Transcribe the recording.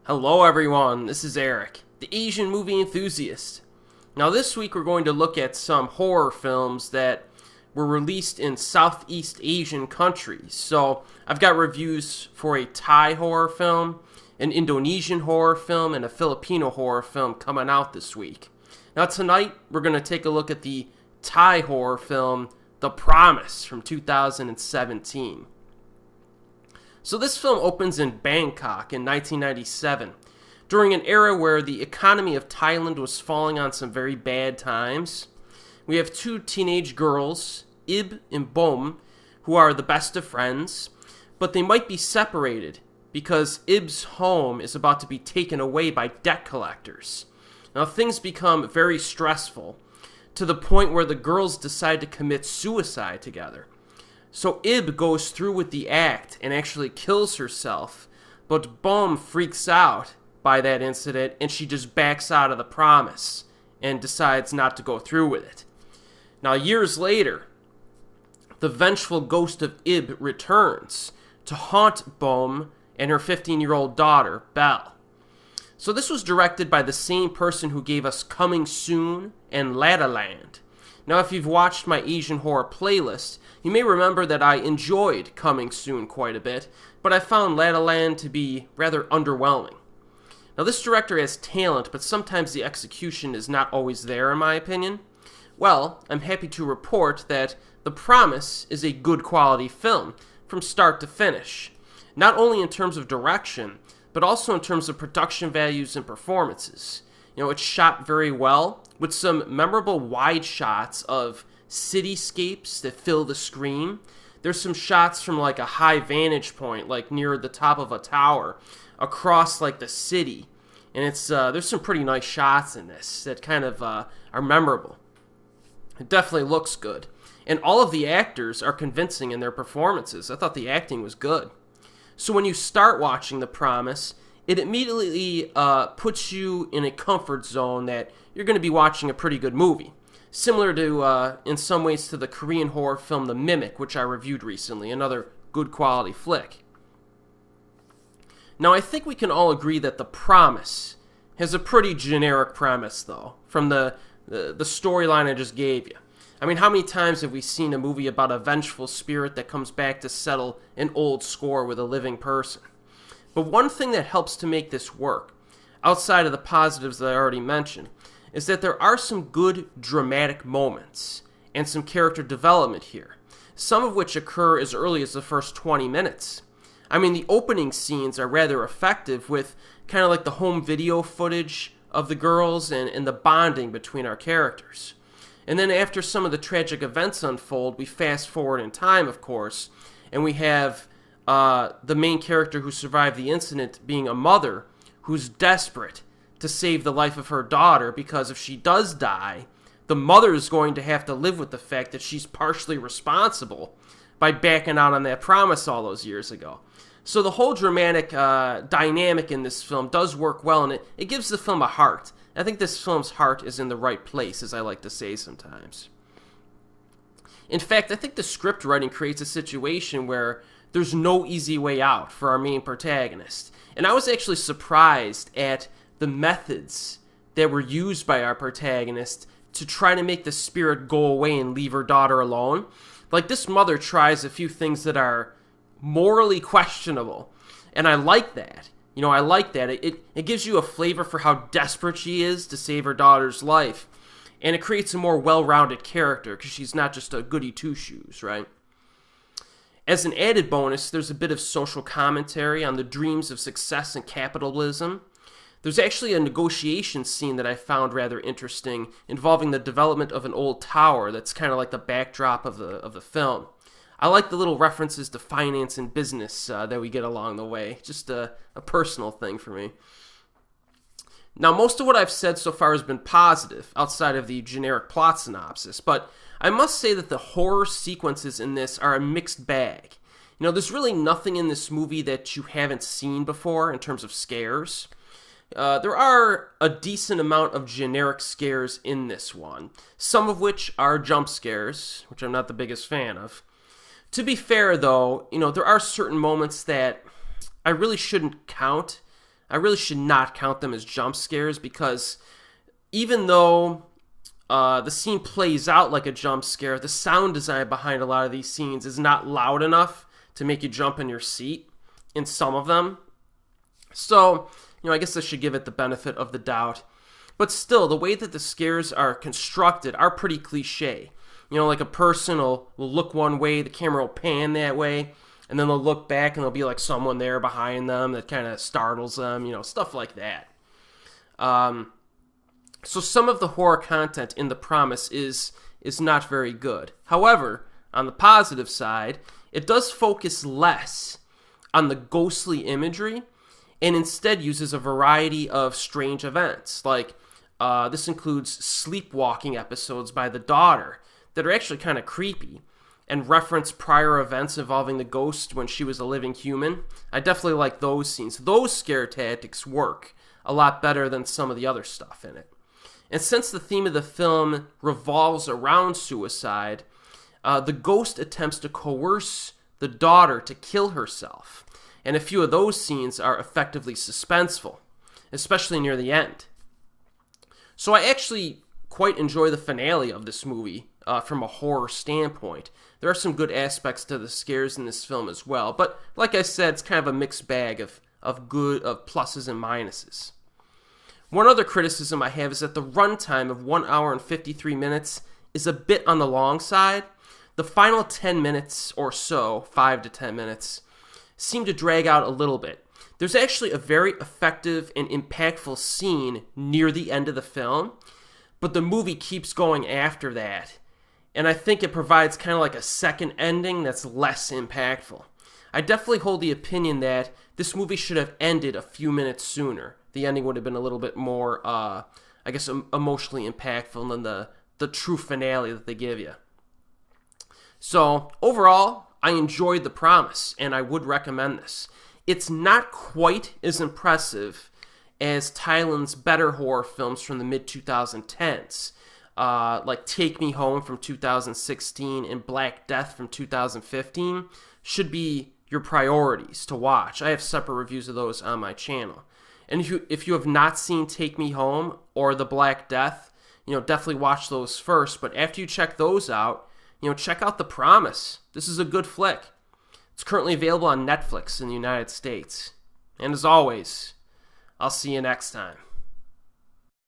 Hello everyone, this is Erik, the Asian movie enthusiast. Now this week we're going to look at some horror films that were released in Southeast Asian countries. So I've got reviews for a Thai horror film, an Indonesian horror film, and a Filipino horror film coming out this week. Now tonight we're going to take a look at the Thai horror film, The Promise from 2017. So this film opens in Bangkok in 1997, during an era where the economy of Thailand was falling on some very bad times. We have two teenage girls, Ib and Boum, who are the best of friends, but they might be separated because Ib's home is about to be taken away by debt collectors. Now things become very stressful, to the point where the girls decide to commit suicide together. So Ib goes through with the act and actually kills herself, but Boum freaks out by that incident and she just backs out of the promise and decides not to go through with it. Now years later, the vengeful ghost of Ib returns to haunt Boum and her 15-year-old daughter, Belle. So this was directed by the same person who gave us Coming Soon and La La Land. Now, if you've watched my Asian horror playlist, you may remember that I enjoyed Coming Soon quite a bit, but I found La La Land to be rather underwhelming. Now, this director has talent, but sometimes the execution is not always there, in my opinion. Well, I'm happy to report that The Promise is a good quality film, from start to finish. Not only in terms of direction, but also in terms of production values and performances. It's shot very well, with some memorable wide shots of cityscapes that fill the screen. There's some shots from like a high vantage point, like near the top of a tower, across like the city. And there's some pretty nice shots in this that kind of are memorable. It definitely looks good. And all of the actors are convincing in their performances. I thought the acting was good. So when you start watching The Promise, it immediately puts you in a comfort zone that you're going to be watching a pretty good movie. Similar to, in some ways, to the Korean horror film The Mimic, which I reviewed recently, another good quality flick. Now, I think we can all agree that The Promise has a pretty generic premise, though, from the storyline I just gave you. I mean, how many times have we seen a movie about a vengeful spirit that comes back to settle an old score with a living person? But one thing that helps to make this work, outside of the positives that I already mentioned, is that there are some good dramatic moments and some character development here, some of which occur as early as the first 20 minutes. I mean, the opening scenes are rather effective with kind of like the home video footage of the girls and the bonding between our characters. And then after some of the tragic events unfold, we fast forward in time, of course, and we have the main character who survived the incident being a mother who's desperate to save the life of her daughter, because if she does die, the mother is going to have to live with the fact that she's partially responsible by backing out on that promise all those years ago. So the whole dramatic dynamic in this film does work well, and it gives the film a heart. I think this film's heart is in the right place, as I like to say sometimes. In fact, I think the script writing creates a situation where there's no easy way out for our main protagonist. And I was actually surprised at the methods that were used by our protagonist to try to make the spirit go away and leave her daughter alone. Like, this mother tries a few things that are morally questionable, and I like that. I like that. It gives you a flavor for how desperate she is to save her daughter's life, and it creates a more well-rounded character because she's not just a goody two-shoes, right? As an added bonus, there's a bit of social commentary on the dreams of success and capitalism. There's actually a negotiation scene that I found rather interesting, involving the development of an old tower that's kind of like the backdrop of the film. I like the little references to finance and business that we get along the way. Just a personal thing for me. Now, most of what I've said so far has been positive, outside of the generic plot synopsis, but I must say that the horror sequences in this are a mixed bag. There's really nothing in this movie that you haven't seen before in terms of scares. There are a decent amount of generic scares in this one, some of which are jump scares, which I'm not the biggest fan of. To be fair, though, there are certain moments that I really shouldn't count I really should not count them as jump scares, because even though the scene plays out like a jump scare, the sound design behind a lot of these scenes is not loud enough to make you jump in your seat in some of them. So, I guess I should give it the benefit of the doubt. But still, the way that the scares are constructed are pretty cliche. Like a person will look one way, the camera will pan that way, and then they'll look back and there'll be like someone there behind them that kind of startles them, stuff like that. So some of the horror content in The Promise is not very good. However, on the positive side, it does focus less on the ghostly imagery and instead uses a variety of strange events. Like, this includes sleepwalking episodes by the daughter that are actually kind of creepy and reference prior events involving the ghost when she was a living human. I definitely like those scenes. Those scare tactics work a lot better than some of the other stuff in it. And since the theme of the film revolves around suicide, the ghost attempts to coerce the daughter to kill herself. And a few of those scenes are effectively suspenseful, especially near the end. So I actually quite enjoy the finale of this movie from a horror standpoint. There are some good aspects to the scares in this film as well, but like I said, it's kind of a mixed bag of pluses and minuses. One other criticism I have is that the runtime of 1 hour and 53 minutes is a bit on the long side. The final 10 minutes or so, 5 to 10 minutes, seem to drag out a little bit. There's actually a very effective and impactful scene near the end of the film, but the movie keeps going after that. And I think it provides kind of like a second ending that's less impactful. I definitely hold the opinion that this movie should have ended a few minutes sooner. The ending would have been a little bit more, emotionally impactful than the true finale that they give you. So, overall, I enjoyed The Promise, and I would recommend this. It's not quite as impressive as Thailand's better horror films from the mid-2010s, like Take Me Home from 2016 and Black Death from 2015, should be your priorities to watch. I have separate reviews of those on my channel. And if you have not seen Take Me Home or The Black Death, definitely watch those first. But after you check those out, check out The Promise. This is a good flick. It's currently available on Netflix in the United States. And as always, I'll see you next time.